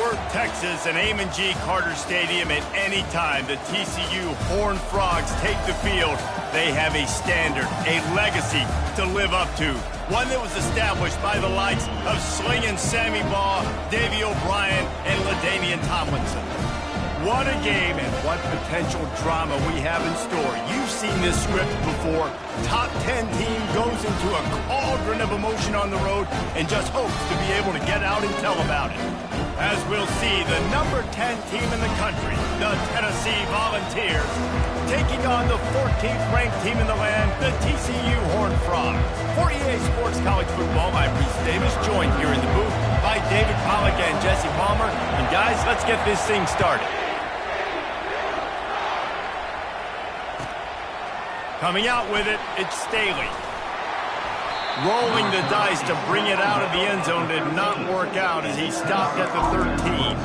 Worth, Texas, and Amon G. Carter Stadium at any time the TCU Horned Frogs take the field, they have a standard, a legacy to live up to. One that was established by the likes of Slingin' Sammy Baugh, Davey O'Brien, and LaDainian Tomlinson. What a game and what potential drama we have in store. You've seen this script before. Top 10 team goes into a cauldron of emotion on the road and just hopes to be able to get out and tell about it. As we'll see, the number 10 team in the country, the Tennessee Volunteers, taking on the 14th ranked team in the land, the TCU Horned Frogs. For EA Sports College Football, I'm Reese Davis, joined here in the booth by David Pollack and Jesse Palmer. And guys, let's get this thing started. Coming out with it, it's Staley. Rolling the dice to bring it out of the end zone did not work out as he stopped at the 13.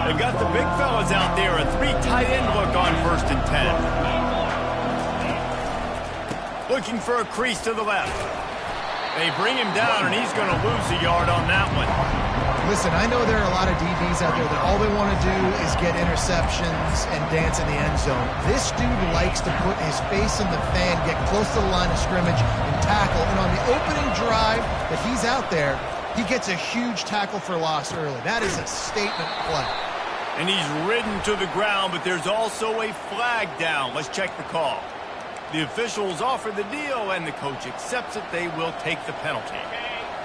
They got the big fellas out there, a 3 tight end look on 1st and 10. Looking for a crease to the left. They bring him down, and he's going to lose a yard on that one. Listen, I know there are a lot of DBs out there that all they want to do is get interceptions and dance in the end zone. This dude likes to put his face in the fan, get close to the line of scrimmage, and tackle. And on the opening drive that he's out there, he gets a huge tackle for loss early. That is a statement play. And he's ridden to the ground, but there's also a flag down. Let's check the call. The officials offer the deal, and the coach accepts it. They will take the penalty.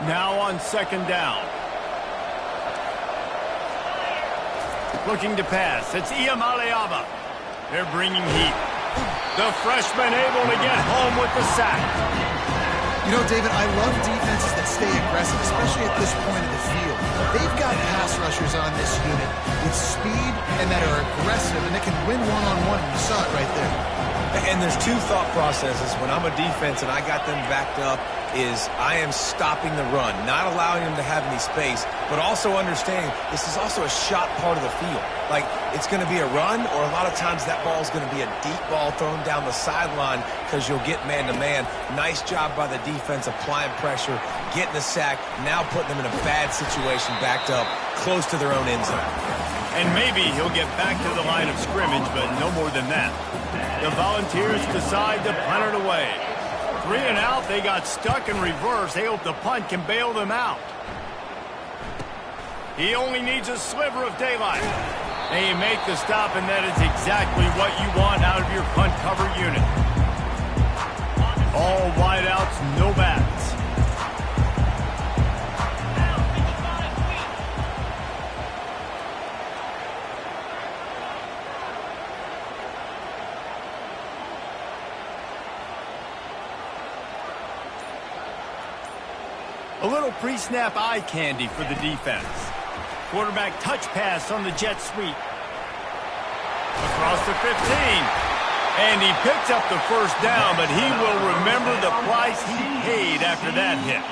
Now on 2nd down. Looking to pass. It's Iamaleava. They're bringing heat. The freshman able to get home with the sack. You know, David, I love defenses that stay aggressive, especially at this point of the field. They've got pass rushers on this unit with speed and that are aggressive, and they can win one-on-one. You saw it right there. And there's 2 thought processes when I'm a defense and I got them backed up is I am stopping the run, not allowing them to have any space, but also understanding this is also a shot part of the field. Like, it's going to be a run, or a lot of times that ball is going to be a deep ball thrown down the sideline because you'll get man-to-man. Nice job by the defense applying pressure, getting the sack, now putting them in a bad situation backed up close to their own end zone. And maybe he'll get back to the line of scrimmage, but no more than that. The Volunteers decide to punt it away. 3 and out, they got stuck in reverse. They hope the punt can bail them out. He only needs a sliver of daylight. They make the stop, and that is exactly what you want out of your punt cover unit. All wideouts, no bats. A little pre-snap eye candy for the defense. Quarterback touch pass on the jet sweep. Across the 15. And he picks up the 1st down, but he will remember the price he paid after that hit.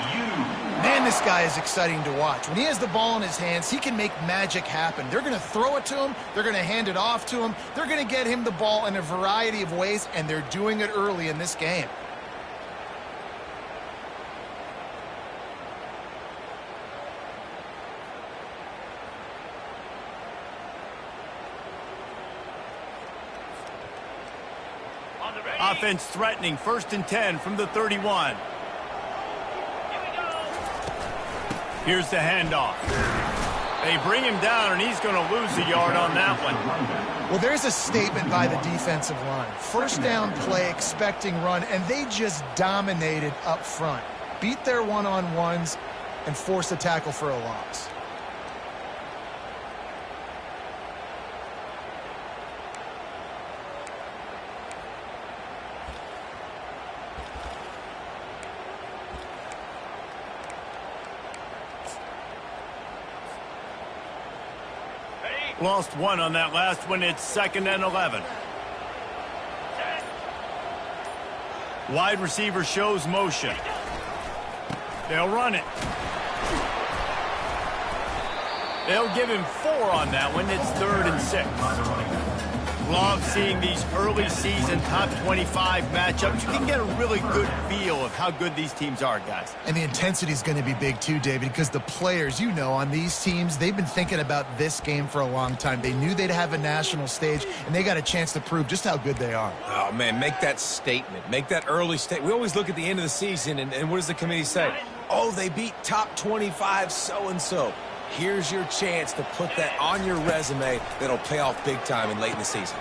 Man, this guy is exciting to watch. When he has the ball in his hands, he can make magic happen. They're going to throw it to him. They're going to hand it off to him. They're going to get him the ball in a variety of ways, and they're doing it early in this game. Offense threatening, 1st and 10 from the 31. Here's the handoff. They bring him down, and he's going to lose a yard on that one. Well, there's a statement by the defensive line. 1st down play, expecting run, and they just dominated up front. Beat their one-on-ones and forced a tackle for a loss. Lost 1 on that last one. It's 2nd and 11. Wide receiver shows motion. They'll run it. They'll give him 4 on that one. It's 3rd and 6. Love seeing these early season top 25 matchups. You can get a really good feel of how good these teams are, guys. And the intensity is going to be big too, David, because the players, you know, on these teams, they've been thinking about this game for a long time. They knew they'd have a national stage, and they got a chance to prove just how good they are. Oh, man, make that statement. Make that early statement. We always look at the end of the season, and what does the committee say? Oh, they beat top 25 so-and-so. Here's your chance to put that on your resume that'll pay off big time and late in the season.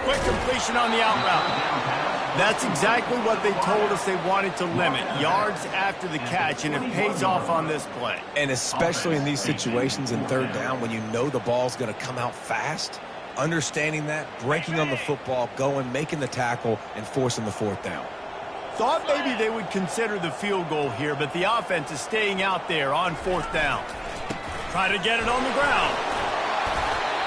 Quick completion on the out route. That's exactly what they told us they wanted to limit. Yards after the catch, and it pays off on this play. And especially in these situations in 3rd down when you know the ball's going to come out fast, understanding that, breaking on the football, going, making the tackle, and forcing the 4th down. Thought maybe they would consider the field goal here, but the offense is staying out there on 4th down. Try to get it on the ground.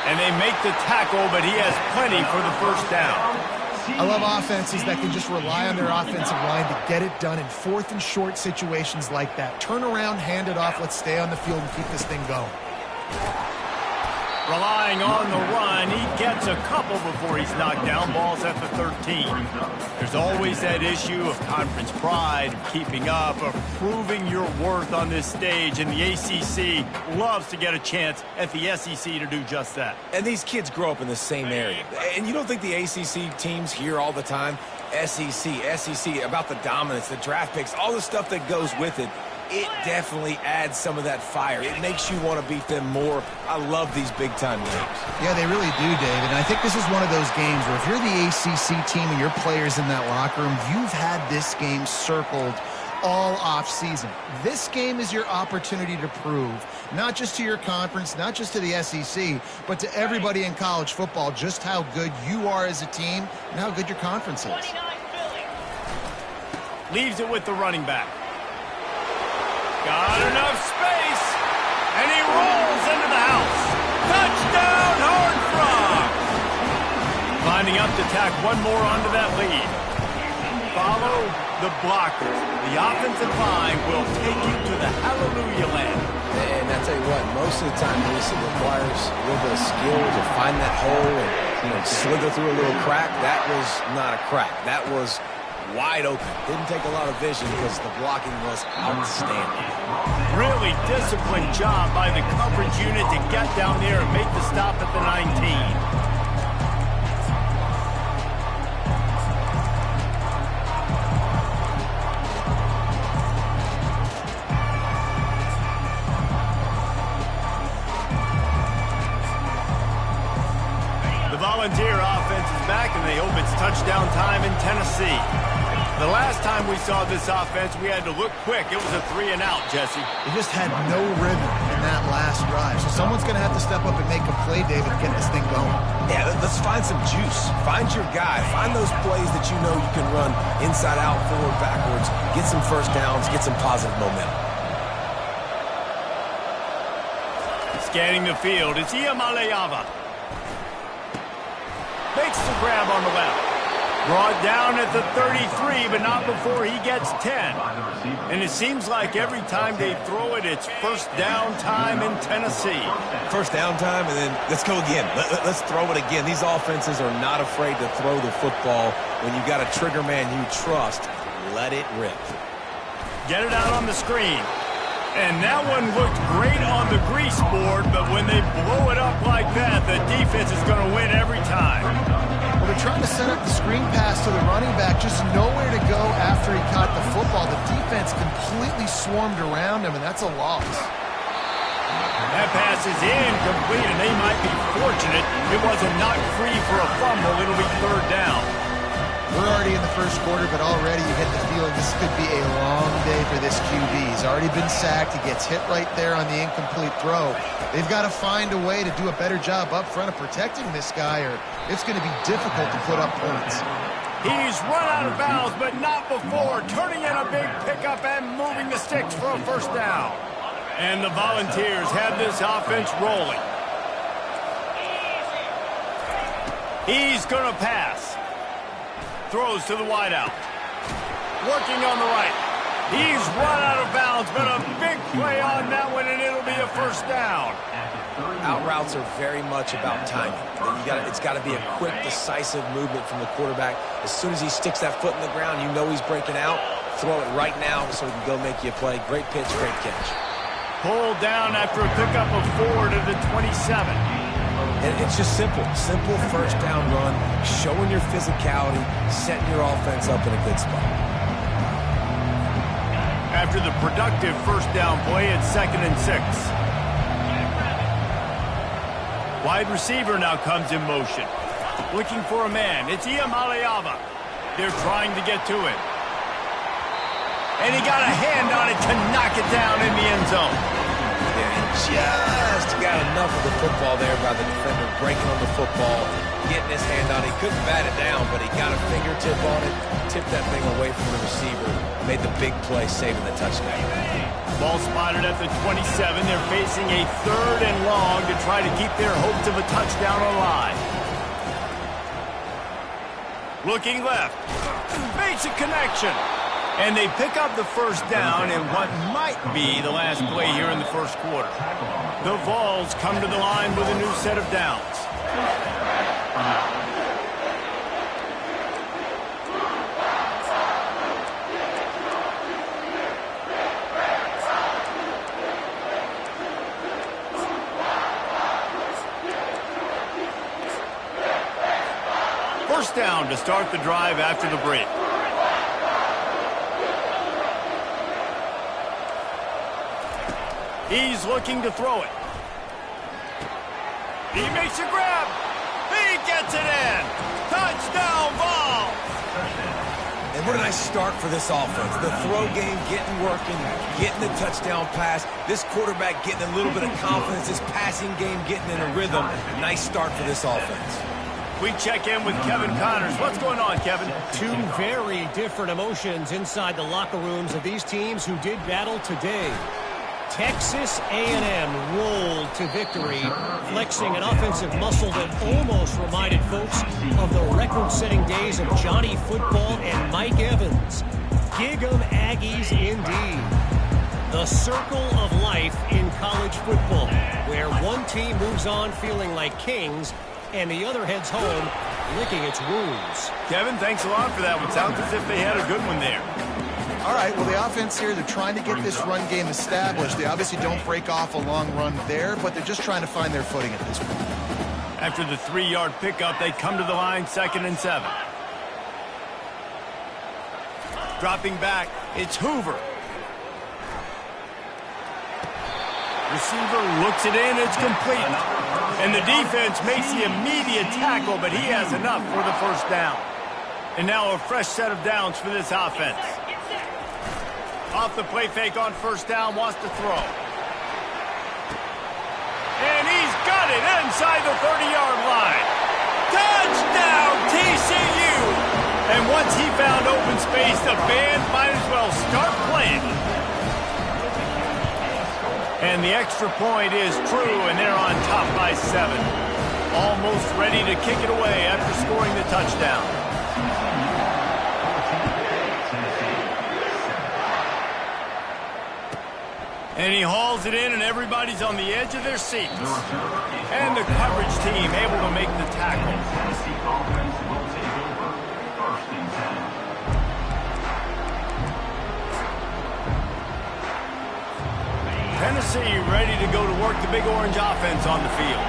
And they make the tackle, but he has plenty for the 1st down. I love offenses that can just rely on their offensive line to get it done in 4th and short situations like that. Turn around, hand it off, let's stay on the field and keep this thing going. Relying on the run, he gets a couple before he's knocked down. Ball's at the 13. There's always that issue of conference pride, of keeping up, of proving your worth on this stage, and the ACC loves to get a chance at the SEC to do just that. And these kids grow up in the same area. And you don't think the ACC teams hear all the time, SEC, about the dominance, the draft picks, all the stuff that goes with it. It definitely adds some of that fire. It makes you want to beat them more. I love these big-time games. Yeah, they really do, David. And I think this is one of those games where if you're the ACC team and your players in that locker room, you've had this game circled all off-season. This game is your opportunity to prove, not just to your conference, not just to the SEC, but to everybody in college football, just how good you are as a team and how good your conference is. Leaves it with the running back. Got enough space, and he rolls into the house. Touchdown, Horned Frogs! Lining up to tack one more onto that lead. Follow the blockers. The offensive line will take you to the hallelujah land. And I tell you what, most of the time, Reese, it requires a little bit of skill to find that hole and slither through a little crack. That was not a crack. That was wide open. Didn't take a lot of vision because the blocking was outstanding. Really disciplined job by the coverage unit to get down there and make the stop at the 19. The Volunteer offense is back, and they hope it's touchdown time in Tennessee. The last time we saw this offense, we had to look quick. It was a 3-and-out, Jesse. They just had no rhythm in that last drive. So someone's going to have to step up and make a play, David, to get this thing going. Yeah, let's find some juice. Find your guy. Find those plays that you know you can run inside out, forward, backwards. Get some first downs. Get some positive momentum. Scanning the field, it's Ncaa. Makes the grab on the left. Brought down at the 33, but not before he gets 10. And it seems like every time they throw it, it's first down time in Tennessee. First down time, and then let's go again. Let's throw it again. These offenses are not afraid to throw the football. When you've got a trigger man you trust, let it rip. Get it out on the screen. And that one looked great on the grease board, but when they blow it up like that, the defense is going to win every time. Well, they're trying to set up the screen pass to the running back, just nowhere to go after he caught the football. The defense completely swarmed around him, and that's a loss. That pass is incomplete, and they might be fortunate it wasn't knocked free for a fumble. It'll be 3rd down. We're already in the first quarter, but already you get the feeling this could be a long day for this QB. He's already been sacked. He gets hit right there on the incomplete throw. They've got to find a way to do a better job up front of protecting this guy, or it's going to be difficult to put up points. He's run out of bounds, but not before. Turning in a big pickup and moving the sticks for a first down. And the Volunteers have this offense rolling. He's going to pass. Throws to the wideout. Working on the right. He's run out of bounds, but a big play on that one, and it'll be a first down. Out routes are very much about timing. It's got to be a quick, decisive movement from the quarterback. As soon as he sticks that foot in the ground, you know he's breaking out. Throw it right now so he can go make you a play. Great pitch, great catch. Pulled down after a pickup of 4 to the 27. And it's just simple. Simple first down run, showing your physicality, setting your offense up in a good spot. After the productive first down play, it's 2nd and 6. Wide receiver now comes in motion. Looking for a man. It's Ncaa. They're trying to get to him. And he got a hand on it to knock it down in the end zone. Yeah, he just got enough of the football there by the defender breaking on the football, getting his hand on it. He couldn't bat it down, but he got a fingertip on it, tipped that thing away from the receiver, made the big play, saving the touchdown. Ball spotted at the 27. They're facing a 3rd and long to try to keep their hopes of a touchdown alive. Looking left. Makes a connection. And they pick up the first down in what might be the last play here in the first quarter. The Vols come to the line with a new set of downs. First down to start the drive after the break. He's looking to throw it. He makes a grab. He gets it in. Touchdown, Vols. And what a nice start for this offense. The throw game getting working, getting the touchdown pass. This quarterback getting a little bit of confidence. This passing game getting in a rhythm. Nice start for this offense. We check in with Kevin Connors. What's going on, Kevin? Two very different emotions inside the locker rooms of these teams who did battle today. Texas A&M rolled to victory, flexing an offensive muscle that almost reminded folks of the record-setting days of Johnny Football and Mike Evans. Gig 'em Aggies indeed. The circle of life in college football, where one team moves on feeling like kings and the other heads home licking its wounds. Kevin, thanks a lot for that one. Sounds as if they had a good one there. All right, well, the offense here, they're trying to get this run game established. They obviously don't break off a long run there, but they're just trying to find their footing at this point. After the 3-yard pickup, they come to the line, 2nd and 7. Dropping back, it's Hoover. Receiver looks it in, it's complete. And the defense makes the immediate tackle, but he has enough for the first down. And now a fresh set of downs for this offense. Off the play fake on first down, wants to throw. And he's got it inside the 30-yard line. Touchdown, TCU! And once he found open space, the band might as well start playing. And the extra point is true, and they're on top by 7. Almost ready to kick it away after scoring the touchdown. And he hauls it in, and everybody's on the edge of their seats. And the coverage team able to make the tackle. Tennessee ready to go to work the Big Orange offense on the field.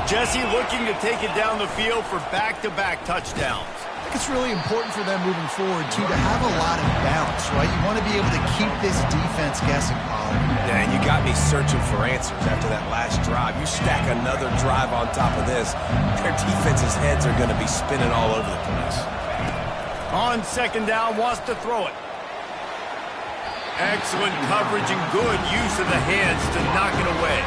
Jesse looking to take it down the field for back-to-back touchdowns. I think it's really important for them moving forward, too, to have a lot of bounce, right? You want to be able to keep this defense guessing, Colin. Yeah, and you got me searching for answers after that last drive. You stack another drive on top of this, their defense's heads are going to be spinning all over the place. On second down, wants to throw it. Excellent coverage and good use of the hands to knock it away.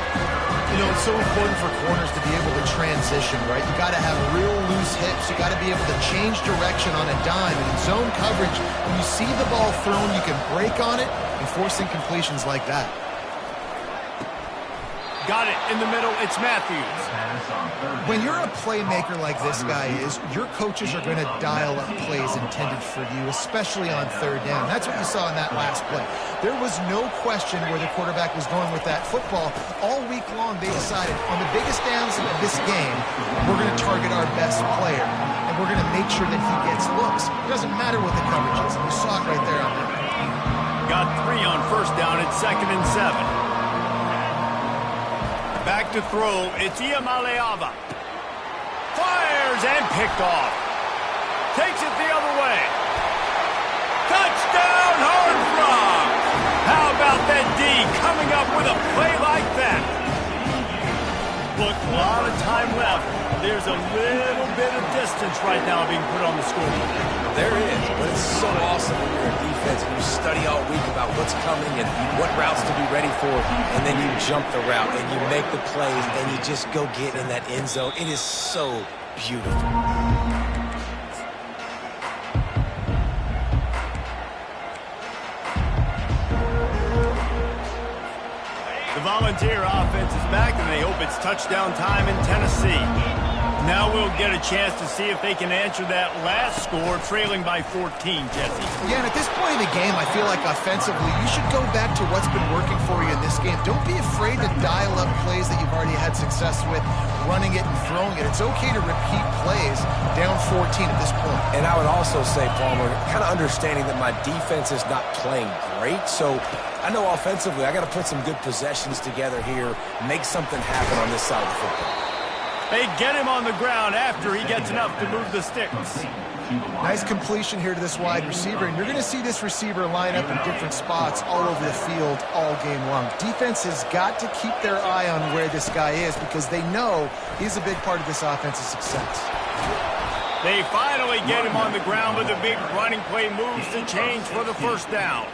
You know, it's so important for corners to be able to transition, right? You got to have real loose hips. You got to be able to change direction on a dime. And in zone coverage, when you see the ball thrown, you can break on it and force incompletions like that. Got it in the middle. It's Matthews. When you're a playmaker like this guy is, your coaches are going to dial up plays intended for you, especially on third down. That's what you saw in that last play. There was no question where the quarterback was going with that football. All week long, they decided on the biggest downs of this game, we're going to target our best player, and we're going to make sure that he gets looks. It doesn't matter what the coverage is. You saw it right there on that. Got 3 on first down at 2nd and 7. Back to throw, it's Ncaa. Fires and picked off. Takes it the other way. Touchdown, Horned Frogs! How about that D coming up with a play like that? Look, a lot of time left. There's a little bit of distance right now being put on the scoreboard. There is, but it's so awesome when you're a defense and you study all week about what's coming and what routes to be ready for, and then you jump the route and you make the plays and you just go get in that end zone. It is so beautiful. The Volunteer offense is back, and they hope it's touchdown time in Tennessee. Now we'll get a chance to see if they can answer that last score, trailing by 14, Jesse. Yeah, and at this point in the game, I feel like offensively, you should go back to what's been working for you in this game. Don't be afraid to dial up plays that you've already had success with, running it and throwing it. It's okay to repeat plays down 14 at this point. And I would also say, Palmer, kind of understanding that my defense is not playing great, so I know offensively I got to put some good possessions together here, make something happen on this side of the football. They get him on the ground after he gets enough to move the sticks. Nice completion here to this wide receiver, and you're going to see this receiver line up in different spots all over the field all game long. Defense has got to keep their eye on where this guy is because they know he's a big part of this offense's success. They finally get him on the ground, but the big running play moves the change for the first down.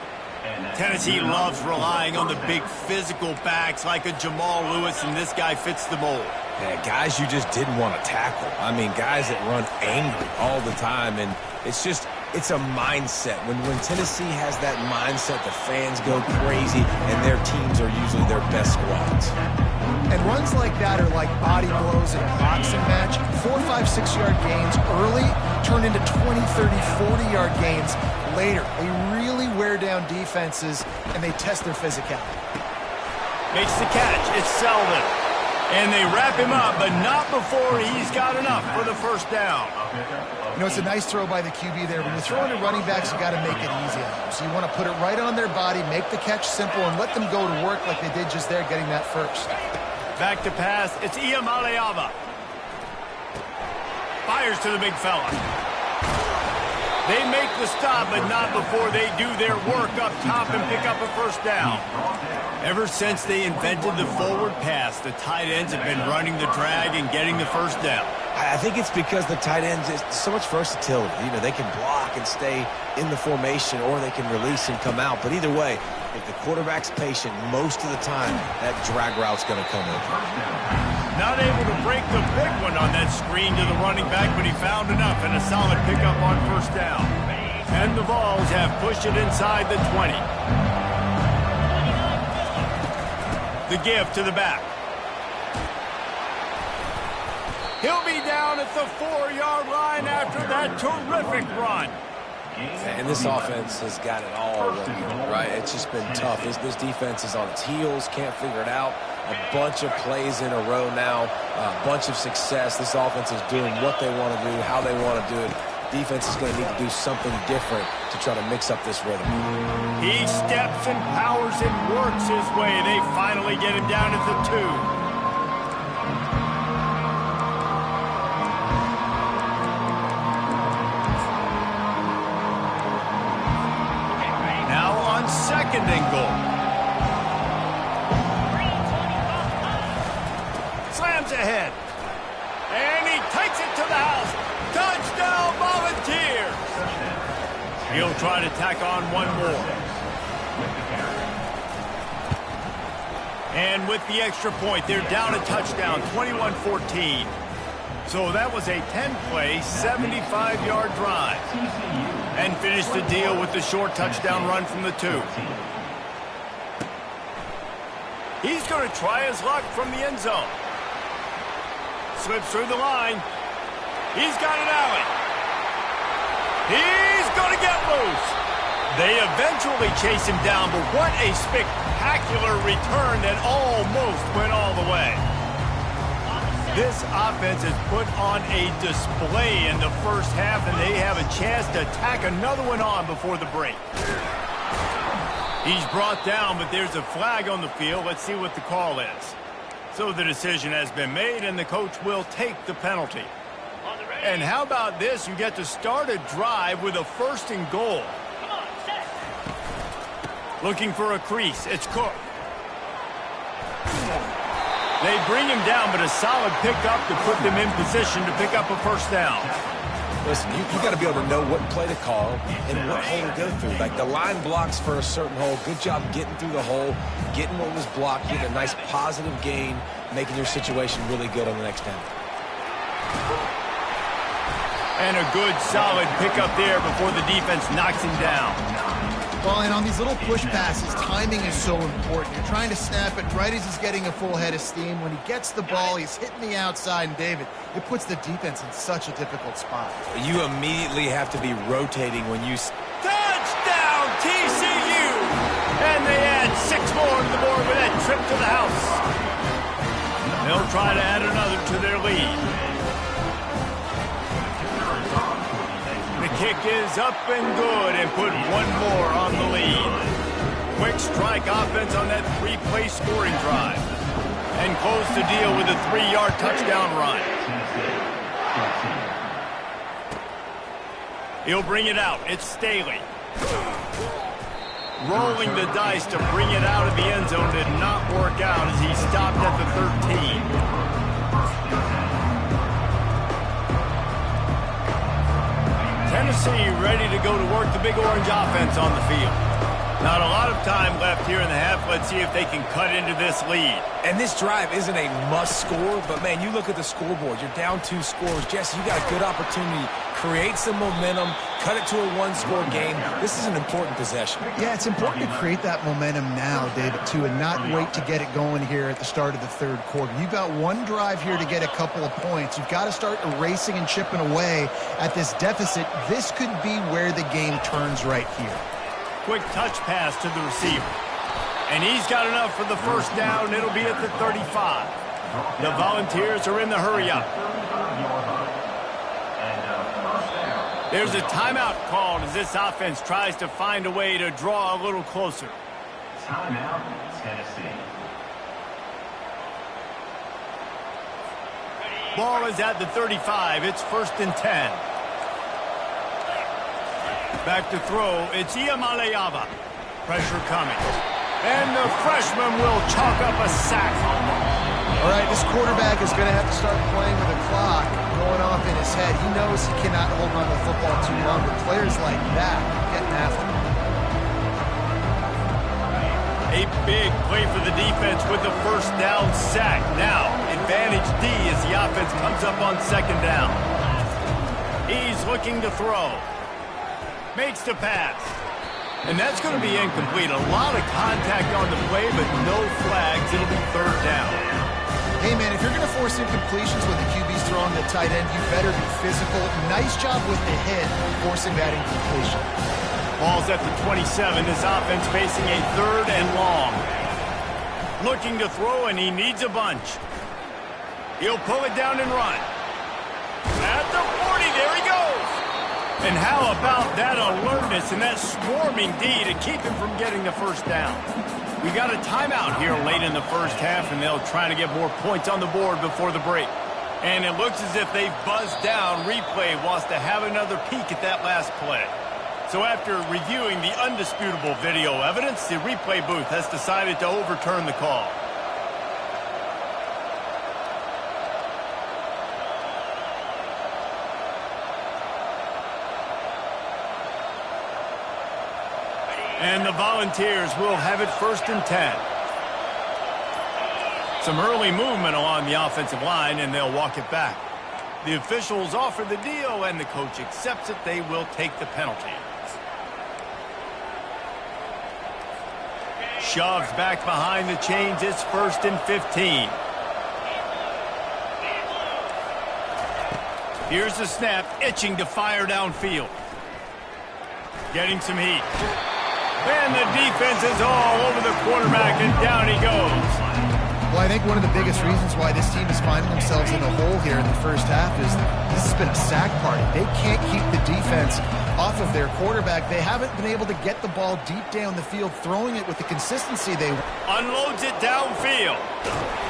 Tennessee loves relying on the big physical backs like a Jamal Lewis, and this guy fits the mold. Yeah, guys you just didn't want to tackle. I mean, guys that run angry all the time, and it's a mindset. When Tennessee has that mindset, the fans go crazy, and their teams are usually their best squads. And runs like that are like body blows in a boxing match. 4, 5, 6-yard gains early turn into 20, 30, 40-yard gains later. They really wear down defenses, and they test their physicality. Makes the catch. It's Selden. And they wrap him up, but not before he's got enough for the first down. You know, it's a nice throw by the QB there. When you're throwing to running backs, you got to make it easy on them. So you want to put it right on their body, make the catch simple, and let them go to work like they did just there, getting that first. Back to pass. It's Ncaa. Fires to the big fella. They make the stop, but not before they do their work up top and pick up a first down. Ever since they invented the forward pass, the tight ends have been running the drag and getting the first down. I think it's because the tight ends is so much versatility. You know, they can block and stay in the formation, or they can release and come out. But either way, if the quarterback's patient, most of the time, that drag route's going to come in. Not able to break the big one on that screen to the running back, but he found enough and a solid pickup on first down. And the Vols have pushed it inside the 20. The give to the back. He'll be down at the 4-yard line after that terrific run. And this offense has got it all right? It's just been tough. This defense is on its heels, can't figure it out. A bunch of plays in a row now, a bunch of success. This offense is doing what they want to do, how they want to do it. Defense is going to need to do something different to try to mix up this rhythm. He steps and powers and works his way. They finally get him down at the 2. Now on 2nd and goal. Slams ahead. And he takes it to the house. Touchdown, Volunteers! He'll try to tack on one more. And with the extra point, they're down a touchdown, 21-14. So that was a 10-play, 75-yard drive. And finished the deal with the short touchdown run from the 2. He's going to try his luck from the end zone. slips through the line. He's got an alley. He's going to get loose. They eventually chase him down, but what a spectacular return that almost went all the way. This offense has put on a display in the first half, and they have a chance to tack another one on before the break. He's brought down, but there's a flag on the field. Let's see what the call is. So the decision has been made, and the coach will take the penalty. And how about this? You get to start a drive with a 1st and goal. Looking for a crease. It's Cook. They bring him down, but a solid pickup to put them in position to pick up a 1st down. Listen, you got to be able to know what play to call and what hole to go through. Like the line blocks for a certain hole. Good job getting through the hole, getting what was blocked, getting a nice positive gain, making your situation really good on the next down. And a good, solid pickup there before the defense knocks him down. Well, and on these little push passes, timing is so important. You're trying to snap it right as he's getting a full head of steam. When he gets the ball, he's hitting the outside, and David, it puts the defense in such a difficult spot. You immediately have to be rotating when you... Touchdown, TCU! And they add 6 more to the board with that trip to the house. They'll try to add another to their lead. The kick is up and good and put 1 more on the lead. Quick strike offense on that 3-play scoring drive. And close the deal with a 3-yard touchdown run. He'll bring it out. It's Staley. Rolling the dice to bring it out of the end zone did not work out as he stopped at the 13. Tennessee ready to go to work the Big Orange offense on the field. Not a lot of time left here in the half. Let's see if they can cut into this lead. And this drive isn't a must score, but man, you look at the scoreboard. You're down 2 scores. Jesse, you got a good opportunity. Create some momentum. Cut it to a 1-score game. This is an important possession. Yeah, it's important to create that momentum now, David, too, and not wait to get it going here at the start of the 3rd quarter. You've got 1 drive here to get a couple of points. You've got to start erasing and chipping away at this deficit. This could be where the game turns right here. Quick touch pass to the receiver. And he's got enough for the 1st down. It'll be at the 35. The Volunteers are in the hurry-up. There's a timeout called as this offense tries to find a way to draw a little closer. Timeout, Tennessee. Ball is at the 35. It's 1st and 10. Back to throw. It's Iamaleava. Pressure coming. And the freshman will chalk up a sack. All right, this quarterback is going to have to start playing with a clock going off in his head. He knows he cannot hold on to the football too long, but players like that getting after him. A big play for the defense with the 1st down sack. Now, advantage D as the offense comes up on 2nd down. He's looking to throw. Makes the pass. And that's going to be incomplete. A lot of contact on the play, but no flags. It'll be 3rd down. Hey, man, if you're going to force incompletions when the QB's throwing the tight end, you better be physical. Nice job with the hit, forcing that incompletion. Ball's at the 27. This offense facing a 3rd and long. Looking to throw, and he needs a bunch. He'll pull it down and run. At the 40, there he goes. And how about that alertness and that swarming D to keep him from getting the 1st down? We got a timeout here late in the 1st half, and they'll try to get more points on the board before the break. And it looks as if they've buzzed down. Replay wants to have another peek at that last play. So after reviewing the undisputable video evidence, the replay booth has decided to overturn the call. And the Volunteers will have it 1st and 10. Some early movement along the offensive line, and they'll walk it back. The officials offer the deal, and the coach accepts it. They will take the penalty. Shoves back behind the chains. It's 1st and 15. Here's the snap, itching to fire downfield. Getting some heat. And the defense is all over the quarterback, and down he goes. Well, I think one of the biggest reasons why this team is finding themselves in a hole here in the first half is this has been a sack party. They can't keep the defense off of their quarterback. They haven't been able to get the ball deep down the field, throwing it with the consistency they want. Unloads it downfield.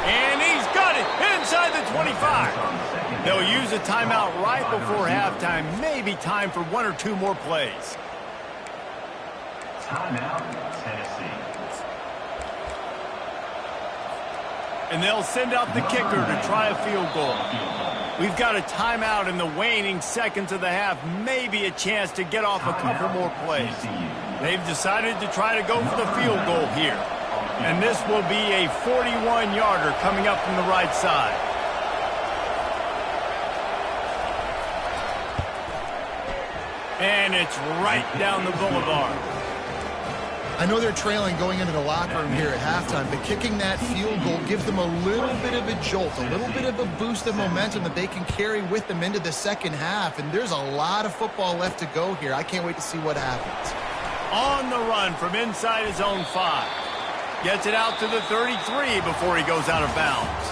And he's got it inside the 25. They'll use a timeout right before halftime. Maybe time for one or two more plays. Timeout, Tennessee. And they'll send out the kicker to try a field goal. We've got a timeout in the waning seconds of the half. Maybe a chance to get off a couple more plays. They've decided to try to go for the field goal here. And this will be a 41-yarder coming up from the right side. And it's right down the boulevard. I know they're trailing going into the locker room here at halftime, but kicking that field goal gives them a little bit of a jolt, a little bit of a boost of momentum that they can carry with them into the second half. And there's a lot of football left to go here. I can't wait to see what happens. On the run from inside his own 5. Gets it out to the 33 before he goes out of bounds.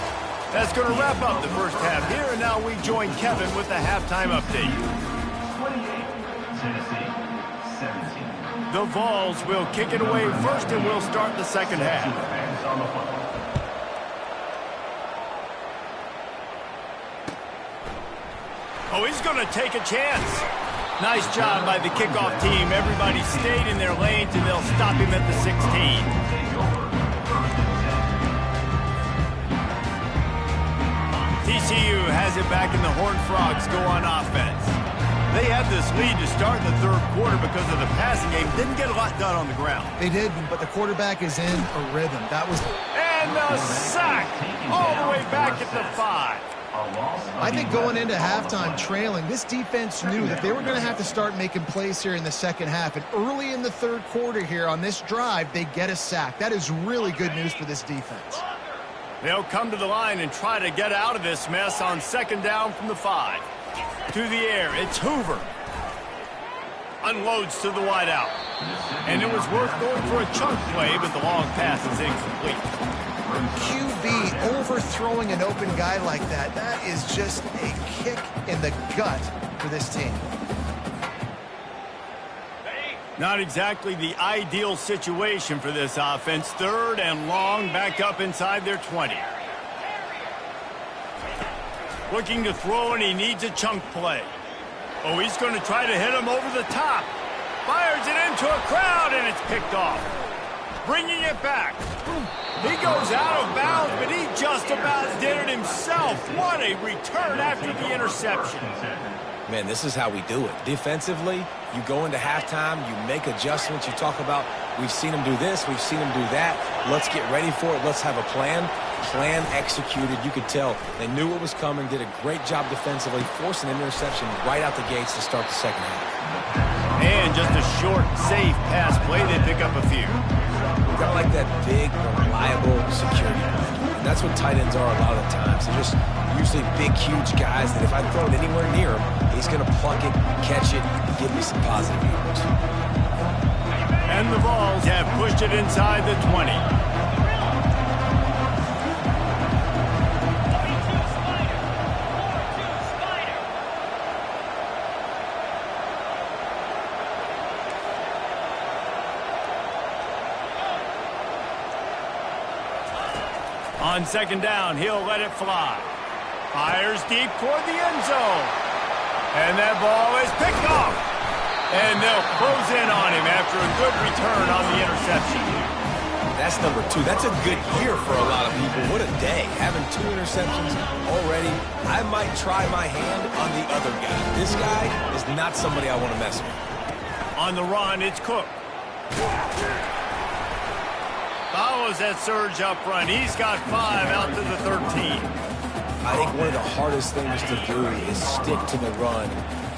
That's going to wrap up the first half here, and now we join Kevin with the halftime update. 28, Tennessee, 17. The Vols will kick it away first, and we'll start the second half. On the football. Oh, he's going to take a chance. Nice job by the kickoff team. Everybody stayed in their lanes, and they'll stop him at the 16. TCU has it back, and the Horned Frogs go on offense. They had this lead to start the third quarter because of the passing game. Didn't get a lot done on the ground. They didn't, but the quarterback is in a rhythm. That was... And the sack all the way back at the 5. I think going into halftime trailing, this defense knew that they were going to have to start making plays here in the second half. And early in the third quarter here on this drive, they get a sack. That is really good news for this defense. They'll come to the line and try to get out of this mess on second down from the 5. To the air, it's Hoover. Unloads to the wideout. And it was worth going for a chunk play, but the long pass is incomplete. QB overthrowing an open guy like that, that is just a kick in the gut for this team. Not exactly the ideal situation for this offense. Third and long, back up inside their 20. Looking to throw, and he needs a chunk play. Oh, he's going to try to hit him over the top. Fires it into a crowd, and it's picked off. Bringing it back. He goes out of bounds, but he just about did it himself. What a return after the interception. Man, this is how we do it. Defensively, you go into halftime, you make adjustments. You talk about, we've seen them do this, we've seen them do that. Let's get ready for it. Let's have a plan. Plan executed. You could tell they knew what was coming, did a great job defensively, forcing an interception right out the gates to start the second half. And just a short, safe pass play. They pick up a few. Got like that big, reliable security blanket. And that's what tight ends are a lot of the times. They're just usually big, huge guys that if I throw it anywhere near him, he's going to pluck it, catch it, give me some positive yards. And the Vols have pushed it inside the 20. On second down, he'll let it fly. Fires deep toward the end zone. And that ball is picked off. And they'll close in on him after a good return on the interception. That's number 2. That's a good year for a lot of people. What a day. Having 2 interceptions already. I might try my hand on the other guy. This guy is not somebody I want to mess with. On the run, it's Cook. Follows that surge up front. He's got 5 out to the 13. I think one of the hardest things to do is stick to the run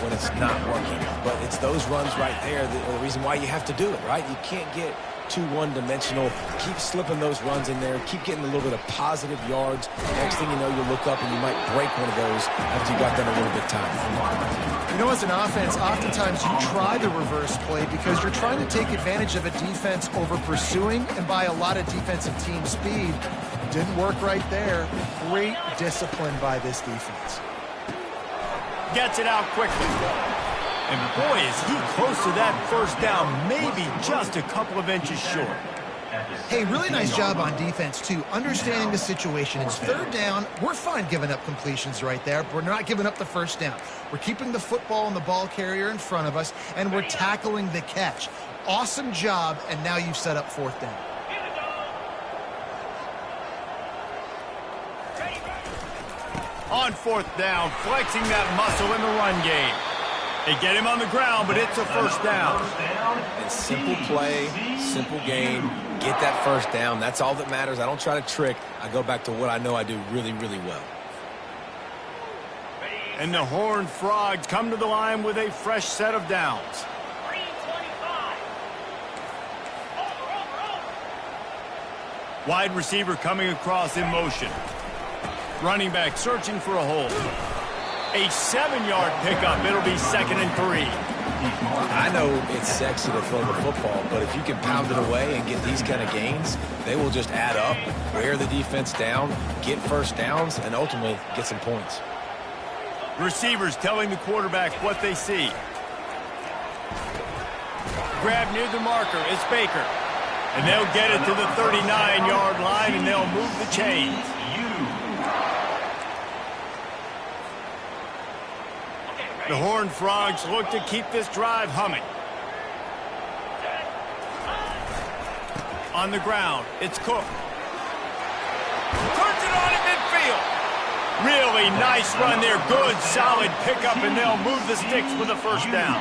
when it's not working. But it's those runs right there that are the reason why you have to do it, right? You can't get too one-dimensional. Keep slipping those runs in there. Keep getting a little bit of positive yards. Next thing you know, you look up and you might break one of those after you got done a little bit time. You know, as an offense, oftentimes you try the reverse play because you're trying to take advantage of a defense over pursuing and by a lot of defensive team speed. Didn't work right there. Great discipline by this defense. Gets it out quickly. And boy, is he close to that first down, maybe just a couple of inches short. Hey, really nice job on defense, too. Understanding the situation. It's third down. We're fine giving up completions right there. But we're not giving up the first down. We're keeping the football and the ball carrier in front of us, and we're tackling the catch. Awesome job, and now you've set up fourth down. On fourth down, flexing that muscle in the run game. They get him on the ground, but it's a first down. And simple play, simple game. Get that first down. That's all that matters. I don't try to trick. I go back to what I know I do really, really well. And the Horned Frogs come to the line with a fresh set of downs. Wide receiver coming across in motion. Running back searching for a hole. A 7-yard pickup. It'll be 2nd and 3. I know it's sexy to throw the football, but if you can pound it away and get these kind of gains, they will just add up, wear the defense down, get first downs, and ultimately get some points. Receivers telling the quarterback what they see. Grab near the marker. It's Baker. And they'll get it to the 39-yard line, and they'll move the chains. The Horned Frogs look to keep this drive humming. On the ground, it's Cook. Turns it on in midfield. Really nice run there. Good, solid pickup, and they'll move the sticks with a first down.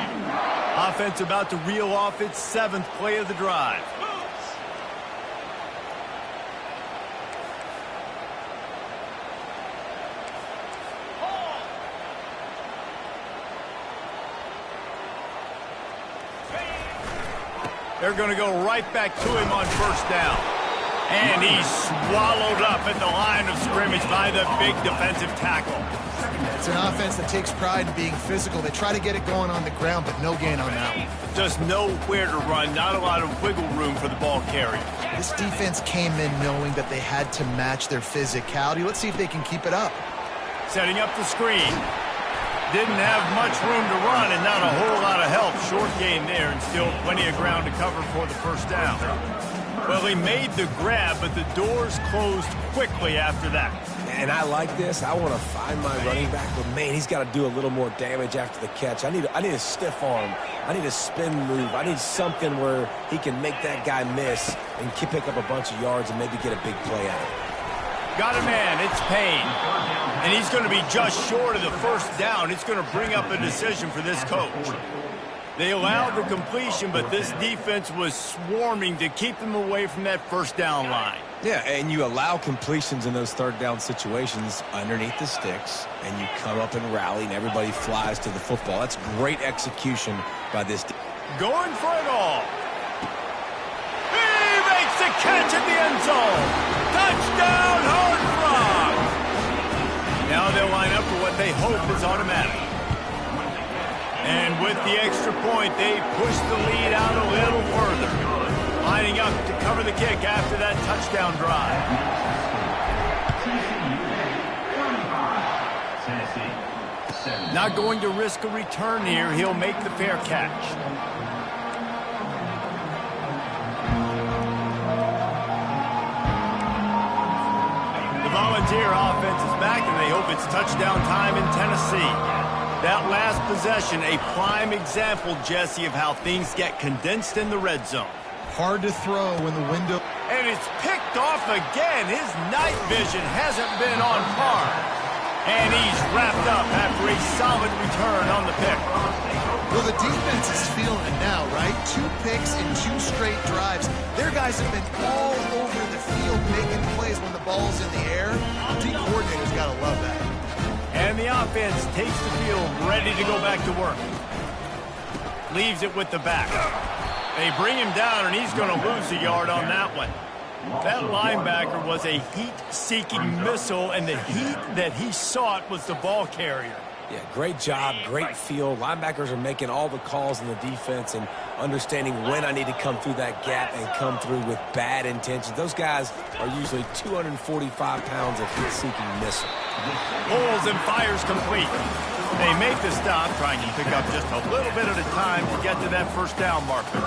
Offense about to reel off its 7th play of the drive. They're going to go right back to him on first down. And he's swallowed up at the line of scrimmage by the big defensive tackle. It's an offense that takes pride in being physical. They try to get it going on the ground, but no gain on that one. Just nowhere to run, not a lot of wiggle room for the ball carrier. This defense came in knowing that they had to match their physicality. Let's see if they can keep it up. Setting up the screen. Didn't have much room to run and not a whole lot of help. Short gain there and still plenty of ground to cover for the first down. Well, he made the grab, but the doors closed quickly after that. And I like this. I want to find my running back, but man, he's got to do a little more damage after the catch. I need a stiff arm. I need a spin move. I need something where he can make that guy miss and pick up a bunch of yards and maybe get a big play out of it. Got a man, it's Payne. And he's going to be just short of the first down. It's going to bring up a decision for this coach. They allowed the completion, but this defense was swarming to keep them away from that first down line. Yeah, and you allow completions in those third down situations underneath the sticks, and you come up and rally, and everybody flies to the football. That's great execution by this team. Going for it all. He makes the catch in the end zone. Touchdown, Horned Frogs. Now they'll line up for what they hope is automatic. And with the extra point, they push the lead out a little further. Lining up to cover the kick after that touchdown drive. Not going to risk a return here. He'll make the fair catch. The Volunteer offense is back, and they hope it's touchdown time in Tennessee. That last possession, a prime example, Jesse, of how things get condensed in the red zone. Hard to throw when the window... And it's picked off again. His night vision hasn't been on par. And he's wrapped up after a solid return on the pick. Well, the defense is feeling it now, right? 2 picks in 2 straight drives. Their guys have been all over the field making plays when the ball's in the air. The coordinator's got to love that. And the offense takes the field, ready to go back to work. Leaves it with the back. They bring him down, and he's going to lose a yard on that one. That linebacker was a heat-seeking missile, and the heat that he sought was the ball carrier. Yeah, great job, great feel. Linebackers are making all the calls in the defense and understanding when I need to come through that gap and come through with bad intentions. Those guys are usually 245 pounds of heat-seeking missile. Pulls and fires complete. They make the stop, trying to pick up just a little bit at a time to get to that first down marker.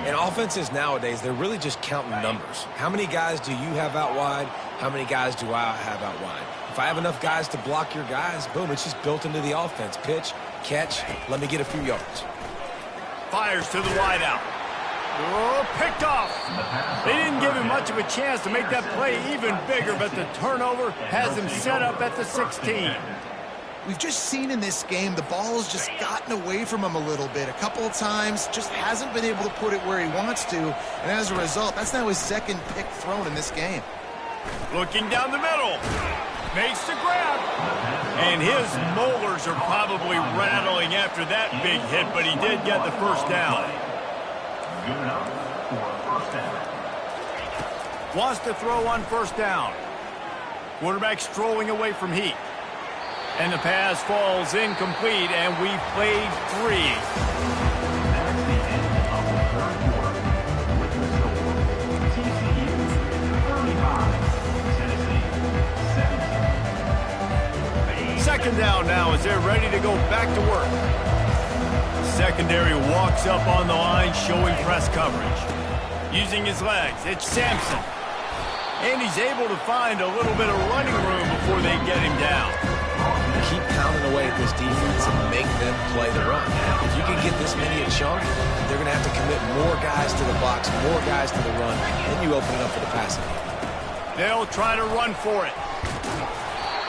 And offenses nowadays, they're really just counting numbers. How many guys do you have out wide? How many guys do I have out wide? If I have enough guys to block your guys, boom, it's just built into the offense. Pitch, catch, let me get a few yards. Fires to the wideout. Oh, picked off. They didn't give him much of a chance to make that play even bigger, but the turnover has him set up at the 16. We've just seen in this game the ball's just gotten away from him a little bit. A couple of times, just hasn't been able to put it where he wants to, and as a result, that's now his second pick thrown in this game. Looking down the middle. Makes the grab. And his molars are probably rattling after that big hit, but he did get the first down. Good enough for first down. Wants to throw on first down. Quarterback strolling away from heat. And the pass falls incomplete, and we've played 3. That's the end of the third quarter. With the score, TCU 35, Tennessee 17. Second down now as they're ready to go back to work. Secondary walks up on the line, showing press coverage. Using his legs, it's Sampson. And he's able to find a little bit of running room before they get him down. Keep pounding away at this defense and make them play the run. If you can get this many a chunk, they're going to have to commit more guys to the box, more guys to the run, then you open it up for the passing. They'll try to run for it.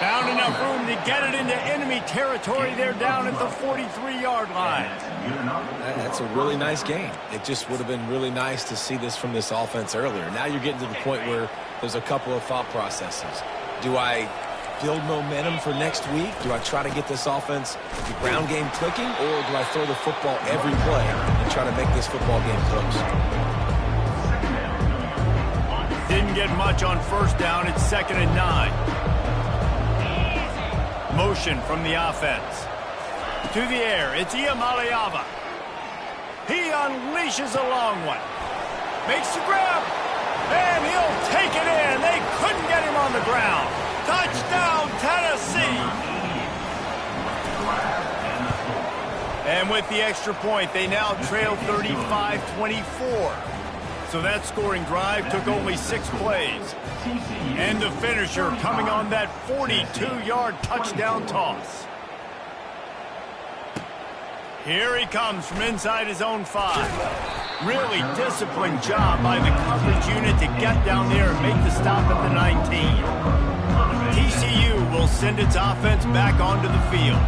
Found enough room to get it into enemy territory. They're down at the 43-yard line. That's a really nice game. It just would have been really nice to see this from this offense earlier. Now you're getting to the point where there's a couple of thought processes. Do I build momentum for next week? Do I try to get this offense, the ground game clicking, or do I throw the football every play and try to make this football game close? Didn't get much on first down. It's 2nd and 9. Motion from the offense. To the air, it's Ncaa. He unleashes a long one. Makes the grab. And he'll take it in. They couldn't get him on the ground. Touchdown, Tennessee. And with the extra point, they now trail 35-24. So that scoring drive took only 6 plays. And the finisher coming on that 42-yard touchdown toss. Here he comes from inside his own 5. Really disciplined job by the coverage unit to get down there and make the stop at the 19. TCU will send its offense back onto the field.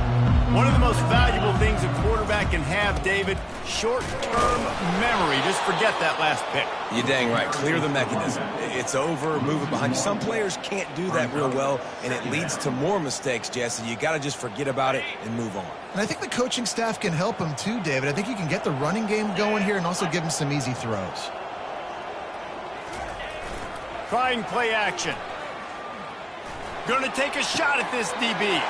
One of the most valuable things a quarterback can have, David, short-term memory. Just forget that last pick. You're dang right. Clear the mechanism. It's over, move it behind you. Some players can't do that real well, and it leads to more mistakes, Jesse. You got to just forget about it and move on. And I think the coaching staff can help him too, David. I think you can get the running game going here and also give him some easy throws. Trying play action. Going to take a shot at this DB.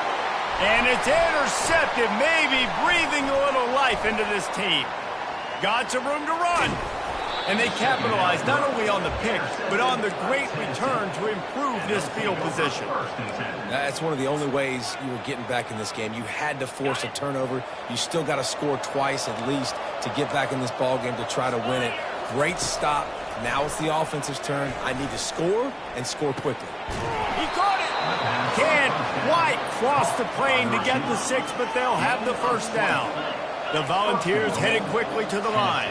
And it's intercepted, maybe breathing a little life into this team. Got some room to run. And they capitalized not only on the pick, but on the great return to improve this field position. That's one of the only ways you were getting back in this game. You had to force a turnover. You still got to score twice at least to get back in this ball game to try to win it. Great stop. Now it's the offense's turn. I need to score and score quickly. He caught it. Can't quite cross the plane to get the 6, but they'll have the first down. The Volunteers headed quickly to the line.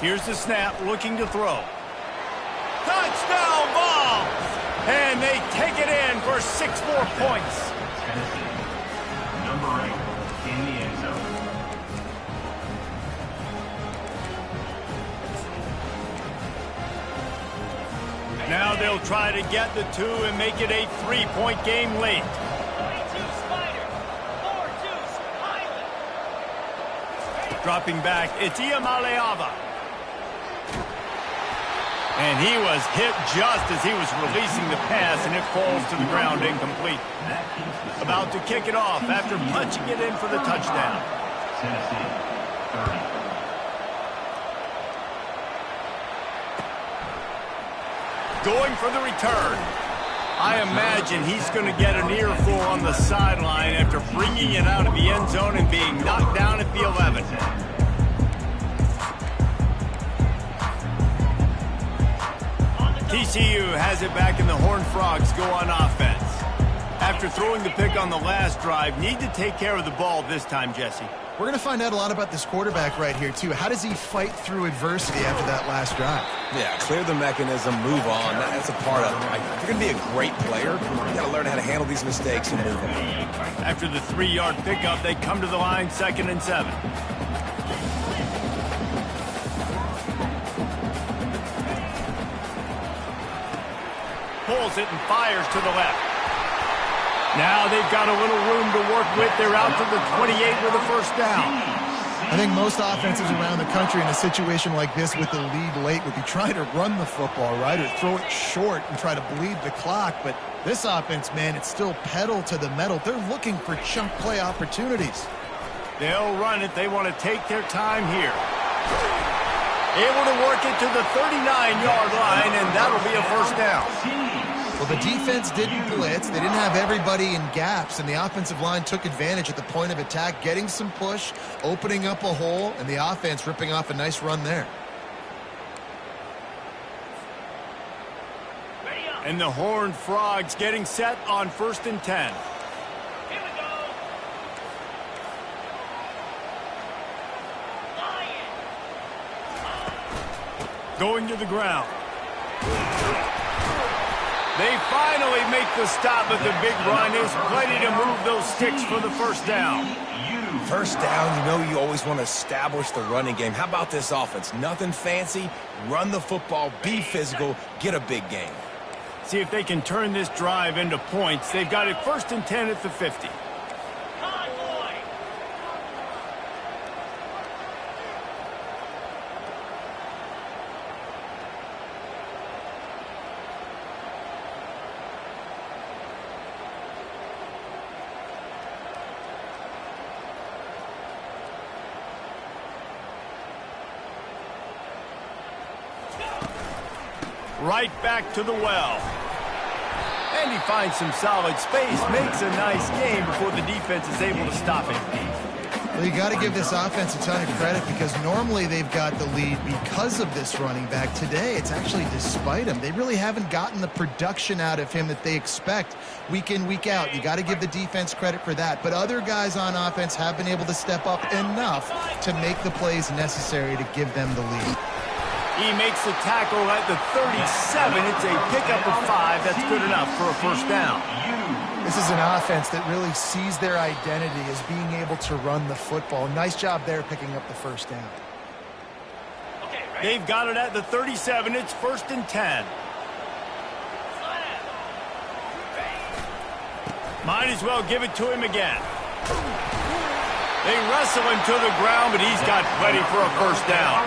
Here's the snap, looking to throw. Touchdown ball! And they take it in for 6 more points. Tennessee, number 8 in the end zone. Now they'll try to get the 2 and make it a 3-point game late. Dropping back, it's Ncaa. And he was hit just as he was releasing the pass, and it falls to the ground incomplete. About to kick it off after punching it in for the touchdown. Tennessee, 30. Going for the return. I imagine he's going to get an earful on the sideline after bringing it out of the end zone and being knocked down at the 11. TCU has it back, and the Horned Frogs go on offense. After throwing the pick on the last drive, need to take care of the ball this time, Jesse. We're going to find out a lot about this quarterback right here, too. How does he fight through adversity after that last drive? Yeah, clear the mechanism, move on. That's a part of it. If you're going to be a great player, you got to learn how to handle these mistakes and move on. After the 3-yard pickup, they come to the line, 2nd and 7. Pulls it and fires to the left. Now they've got a little room to work with. They're out to the 28 with a first down. I think most offenses around the country in a situation like this with the lead late would be trying to run the football, right, or throw it short and try to bleed the clock. But this offense, man, it's still pedal to the metal. They're looking for chunk play opportunities. They'll run it. They want to take their time here. Able to work it to the 39-yard line, and that'll be a first down. Well, the defense didn't blitz. They didn't have everybody in gaps, and the offensive line took advantage at the point of attack, getting some push, opening up a hole, and the offense ripping off a nice run there. And the Horned Frogs getting set on 1st and 10. Here we go. Going to the ground. They finally make the stop, but the big run is plenty to move those sticks for the first down. First down, you know you always want to establish the running game. How about this offense? Nothing fancy. Run the football, be physical, get a big gain. See if they can turn this drive into points. They've got it 1st and 10 at the 50. Right back to the well. And he finds some solid space, makes a nice game before the defense is able to stop him. Well, you got to give this offense a ton of credit because normally they've got the lead because of this running back. Today, it's actually despite him. They really haven't gotten the production out of him that they expect week in, week out. You got to give the defense credit for that. But other guys on offense have been able to step up enough to make the plays necessary to give them the lead. He makes the tackle at the 37. It's a pickup of 5. That's good enough for a first down. This is an offense that really sees their identity as being able to run the football. Nice job there picking up the first down. They've got it at the 37. It's 1st and 10. Might as well give it to him again. They wrestle him to the ground, but he's got plenty for a first down.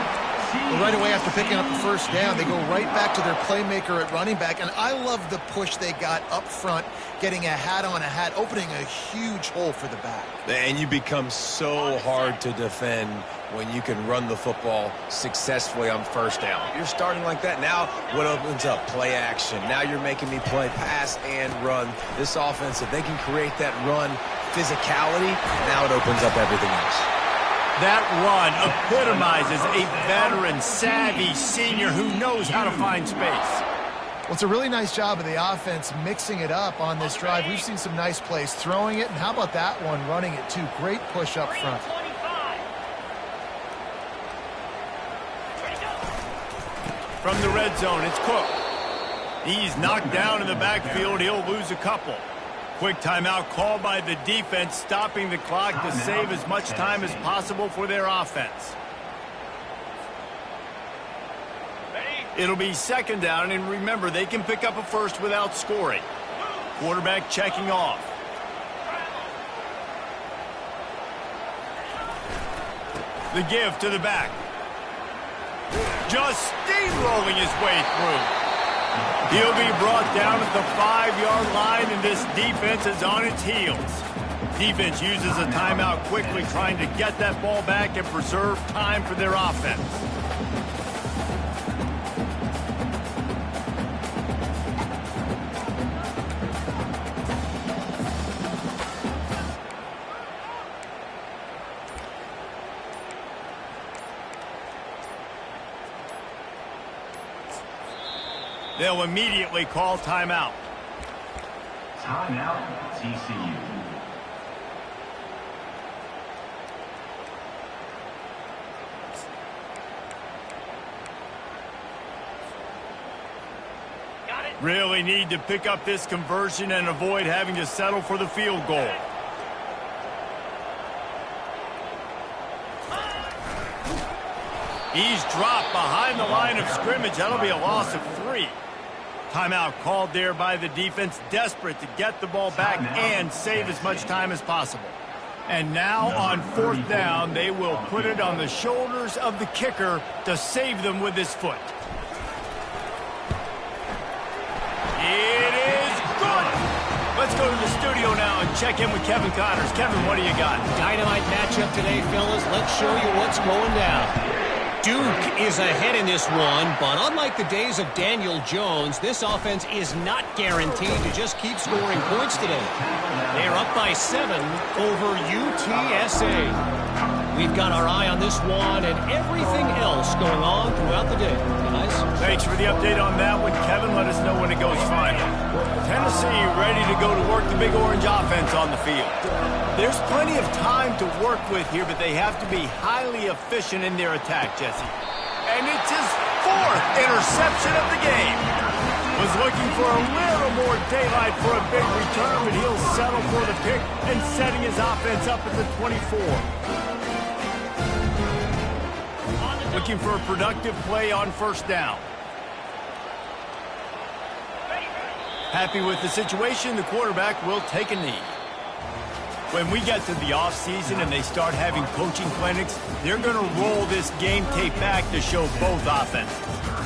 Well, right away after picking up the first down, they go right back to their playmaker at running back. And I love the push they got up front, getting a hat on a hat, opening a huge hole for the back. And you become so hard to defend when you can run the football successfully on first down. You're starting like that. Now what opens up? Play action. Now you're making me play pass and run. This offense, if they can create that run physicality, now it opens up everything else. That run epitomizes a veteran, savvy senior who knows how to find space. Well, it's a really nice job of the offense mixing it up on this drive. We've seen some nice plays throwing it, and how about that one running it too? Great push up front. From the red zone, it's Cook. He's knocked down in the backfield. He'll lose a couple. Quick timeout called by the defense, stopping the clock to save as much time as possible for their offense. It'll be 2nd down, and remember, they can pick up a first without scoring. Quarterback checking off. The give to the back. Just steamrolling his way through. He'll be brought down at the 5-yard line, and this defense is on its heels. Defense uses a timeout quickly, trying to get that ball back and preserve time for their offense. They'll immediately call timeout. Timeout, TCU. Got it. Really need to pick up this conversion and avoid having to settle for the field goal. He's dropped behind the line of scrimmage. That'll be a loss of 3. Timeout called there by the defense, desperate to get the ball back and save as much time as possible. And now on 4th down, they will put it on the shoulders of the kicker to save them with his foot. It is good. Let's go to the studio now and check in with Kevin Connors. Kevin, what do you got? Dynamite matchup today, fellas. Let's show you what's going down. Duke is ahead in this one, but unlike the days of Daniel Jones, this offense is not guaranteed to just keep scoring points today. They're up by 7 over UTSA. We've got our eye on this one and everything else going on throughout the day. Guys? Thanks for the update on that one, Kevin. Let us know when it goes final. Tennessee ready to go to work the Big Orange offense on the field. There's plenty of time to work with here, but they have to be highly efficient in their attack, Jesse. And it's his 4th interception of the game. Was looking for a little more daylight for a big return, but he'll settle for the pick and setting his offense up at the 24. Looking for a productive play on 1st down. Happy with the situation, the quarterback will take a knee. When we get to the offseason and they start having coaching clinics, they're going to roll this game tape back to show both offenses.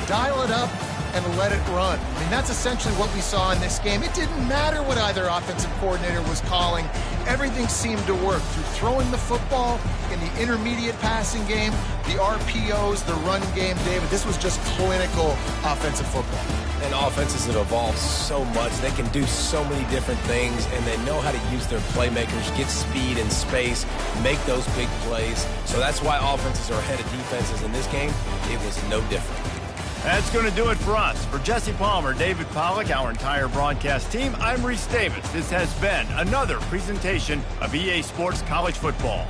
Dial it up and let it run. I mean, that's essentially what we saw in this game. It didn't matter what either offensive coordinator was calling. Everything seemed to work through throwing the football in the intermediate passing game, the RPOs, the run game. David, this was just clinical offensive football. And offenses that evolve so much, they can do so many different things, and they know how to use their playmakers, get speed and space, make those big plays. So that's why offenses are ahead of defenses in this game. It was no different. That's going to do it for us. For Jesse Palmer, David Pollack, our entire broadcast team, I'm Reese Davis. This has been another presentation of EA Sports College Football.